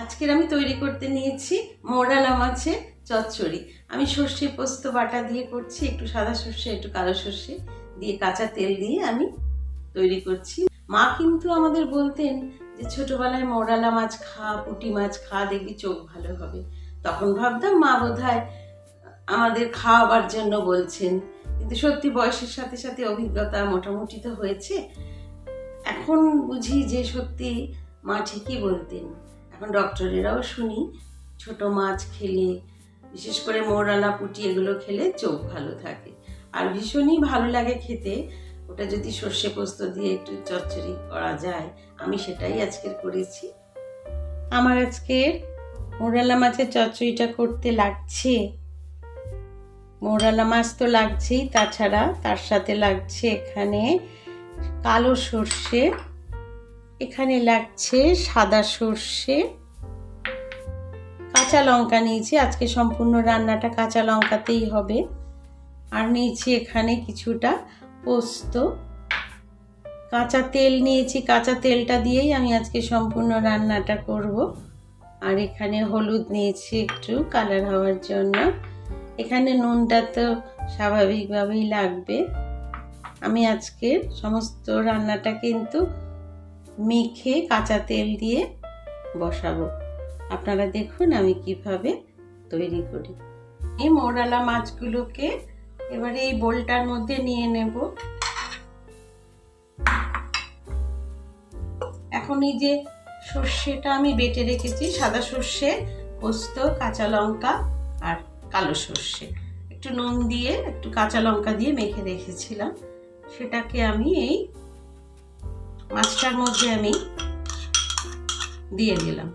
আজকের আমি তৈরি করতে নিয়েছি মোরালা মাছের চচ্চড়ি। আমি সর্ষে পোস্ত বাটা দিয়ে করছি, একটু সাদা সর্ষে একটু কালো সর্ষে দিয়ে কাঁচা তেল দিয়ে আমি তৈরি করছি। মা কিন্তু আমাদের বলতেন যে ছোটবেলায় মোরালা মাছ খা, পুঁটি মাছ খা, দেখবি চোখ ভালো হবে। তখন ভাবতাম মা বোধহয় আমাদের খাওয়াবার জন্য বলছেন, কিন্তু সত্যি বয়সের সাথে সাথে অভিজ্ঞতা মোটামুটি তো হয়েছে। এখন বুঝি যে সত্যি মা ঠিকই বলতেন। এখন ডক্টরেরাও শুনি ছোট মাছ খেলে, বিশেষ করে মোরালা পুঁটি এগুলো খেলে চোখ ভালো থাকে। আর ভীষণই ভালো লাগে খেতে। ওটা যদি সর্ষে পোস্ত দিয়ে একটু চচ্চড়ি করা যায়, আমি সেটাই আজকের করেছি। আমার আজকের মোরালা মাছের চচ্চড়িটা করতে লাগছে, মোরালা মাছ তো লাগছেই, তাছাড়া তার সাথে লাগছে এখানে কালো সর্ষে, এখানে লাগছে সাদা সর্ষে, কাঁচা লঙ্কা নিয়েছি, আজকে সম্পূর্ণ রান্নাটা কাঁচা লঙ্কাতেই হবে। আর নিয়েছি এখানে কিছুটা পোস্ত, কাঁচা তেল নিয়েছি, কাঁচা তেলটা দিয়েই আমি আজকে সম্পূর্ণ রান্নাটা করব। আর এখানে হলুদ নিয়েছি একটু কালার হওয়ার জন্য। এখানে নুনটা তো স্বাভাবিকভাবেই লাগবে। আমি আজকে সমস্ত রান্নাটা কিন্তু মেখে কাঁচা তেল দিয়ে বসাবো। আপনারা দেখুন আমি কিভাবে তৈরি করি। এই মোরালা মাছগুলোকে এবারে এই বোলটার মধ্যে নিয়ে নেব। এখন এই যে সর্ষেটা আমি বেটে রেখেছি, সাদা সর্ষে, পোস্ত, কাঁচা লঙ্কা আর কালো সর্ষে, একটু নুন দিয়ে একটু কাঁচা লঙ্কা দিয়ে মেখে রেখেছিলাম, সেটাকে আমি এই মাছটার মধ্যে আমি দিয়ে দিলাম।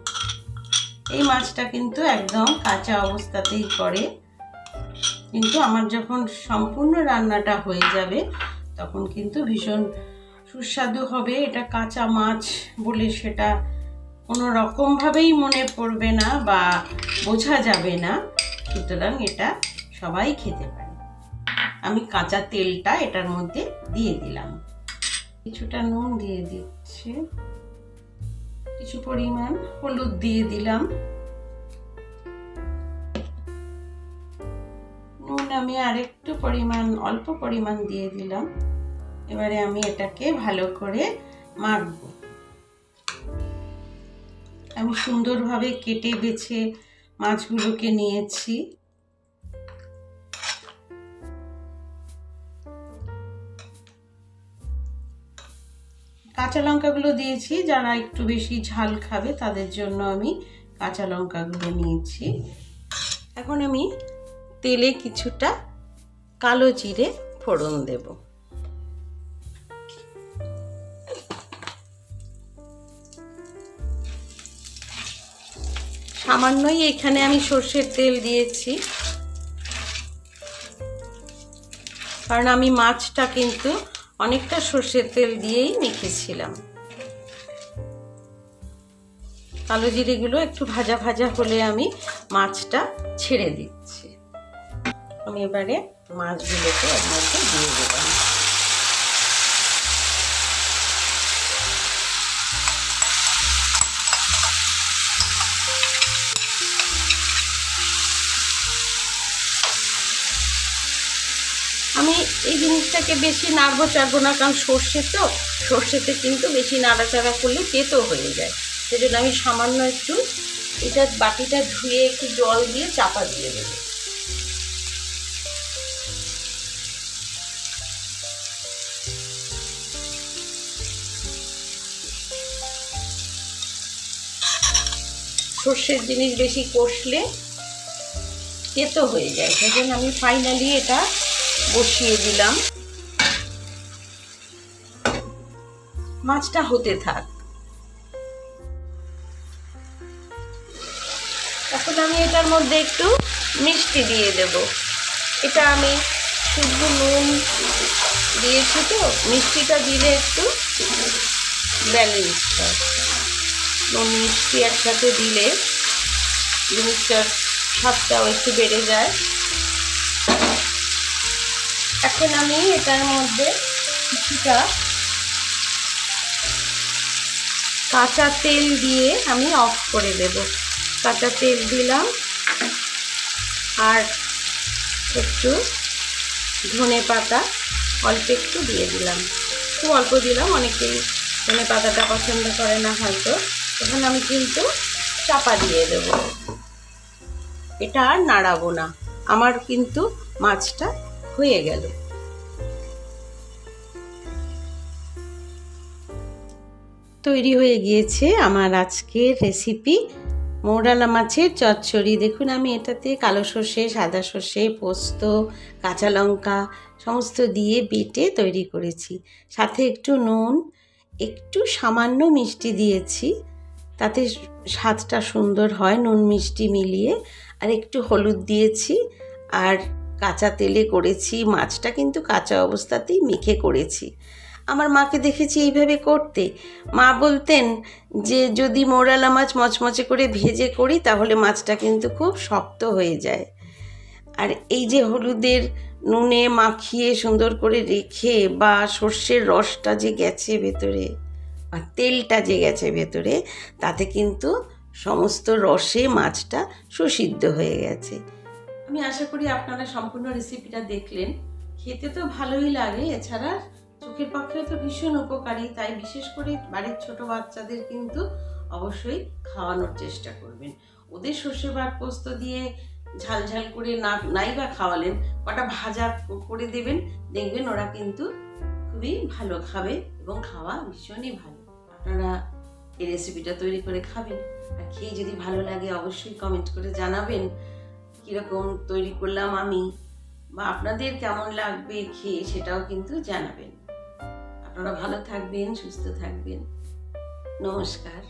এই মাছটা কিন্তু একদম কাঁচা অবস্থাতেই করে, কিন্তু আমার যখন সম্পূর্ণ রান্নাটা হয়ে যাবে তখন কিন্তু ভীষণ সুস্বাদু হবে। এটা কাঁচা মাছ বলে সেটা কোনো রকমভাবেই মনে পড়বে না বা বোঝা যাবে না, সুতরাং এটা সবাই খেতে পারে। আমি কাঁচা তেলটা এটার মধ্যে দিয়ে দিলাম, কিছুটা নুন দিয়ে দিচ্ছি, কিছু পরিমাণ হলুদ দিয়ে দিলাম, নুন আমি আরেকটু পরিমাণ অল্প পরিমাণ দিয়ে দিলাম। এবারে আমি এটাকে ভালো করে মাখবো। আমি সুন্দরভাবে কেটে বেছে মাছগুলোকে নিয়েছি। কাঁচা লঙ্কাগুলো দিয়েছি, যারা একটু বেশি ঝাল খাবে তাদের জন্য আমি কাঁচা লঙ্কাগুলো নিয়েছি। এখন আমি তেলে কিছুটা কালো জিরে ফোড়ন দেব। সামান্যই এখানে আমি সর্ষের তেল দিয়েছি, কারণ আমি মাছটা কিন্তু অনেকটা সর্ষের তেল দিয়েই মেখেছিলাম। কালো জিরেগুলো একটু ভাজা ভাজা হলে আমি মাছটা ছেড়ে দিচ্ছি। আমি এবারে মাছগুলোকে এর মধ্যে দিয়ে দিলাম। আমি এই জিনিসটাকে বেশি নাড়বো চাড়বো না, কারণ সর্ষেতে কিন্তু বেশি নাড়াচাড়া করলে তেতো হয়ে যায়। সেজন্য আমি সামান্য একটু এটা বাটিটা ধুয়ে একটু জল দিয়ে চাপা দিয়ে দেবো। সর্ষের জিনিস বেশি কষলে তেতো হয়ে যায়, সেজন্য আমি ফাইনালি এটা বসিয়ে দিলাম। মাছটা হতে থাক। এখন আমি এটার মধ্যে একটু মিষ্টি দিয়ে দেব। এটা আমি শুধু নুন দিয়েছি, তো মিষ্টিটা দিলে একটু ব্যালেন্স হয়। নুন মিষ্টি একসাথে দিলে জিনিসটার স্বাদটাও একটু বেড়ে যায়। এখন আমি এটার মধ্যে কিছুটা কাঁচা তেল দিয়ে আমি অফ করে দেব। কাঁচা তেল দিলাম আর একটু ধনে পাতা অল্প একটু দিয়ে দিলাম, খুব অল্প দিলাম, অনেকেই ধনে পাতাটা পছন্দ করে না হয়তো। এখন আমি কিন্তু চাপা দিয়ে দেব, এটা আর নাড়াবো না। আমার কিন্তু মাছটা হয়ে গেল। তৈরি হয়ে গিয়েছে আমার আজকের রেসিপি মৌরালা মাছের চচ্চড়ি। দেখুন আমি এটাতে কালো সর্ষে, সাদা সর্ষে, পোস্ত, কাঁচা লঙ্কা সমস্ত দিয়ে বেটে তৈরি করেছি। সাথে একটু নুন, একটু সামান্য মিষ্টি দিয়েছি, তাতে স্বাদটা সুন্দর হয় নুন মিষ্টি মিলিয়ে। আর একটু হলুদ দিয়েছি আর কাঁচা তেলে করেছি। মাছটা কিন্তু কাঁচা অবস্থাতেই মেখে করেছি। আমার মাকে দেখেছি এইভাবে করতে। মা বলতেন যে যদি মৌরালা মাছ মচমচে করে ভেজে করি তাহলে মাছটা কিন্তু খুব শক্ত হয়ে যায়। আর এই যে হলুদের নুনে মাখিয়ে সুন্দর করে রেখে, বা সর্ষের রসটা যে গেছে ভেতরে বা তেলটা যে গেছে ভেতরে, তাতে কিন্তু সমস্ত রসে মাছটা সুসিদ্ধ হয়ে গেছে। আমি আশা করি আপনারা সম্পূর্ণ রেসিপিটা দেখলেন। খেতে তো ভালোই লাগে, এছাড়া চোখের পক্ষেও তো ভীষণ উপকারী। তাই বিশেষ করে বাড়ির ছোট বাচ্চাদের কিন্তু অবশ্যই খাওয়ানোর চেষ্টা করবেন। ওদের সর্ষে বাট পোস্ত দিয়ে ঝাল ঝাল করে নাই বা খাওয়ালেন, কটা ভাজা করে দেবেন, দেখবেন ওরা কিন্তু খুবই ভালো খাবে এবং খাওয়া ভীষণই ভালো। আপনারা এই রেসিপিটা তৈরি করে খাবেন, আর খেয়ে যদি ভালো লাগে অবশ্যই কমেন্ট করে জানাবেন কীরকম তৈরি করলাম আমি, বা আপনাদের কেমন লাগবে খেয়ে সেটাও কিন্তু জানাবেন। আপনারা ভালো থাকবেন, সুস্থ থাকবেন। নমস্কার।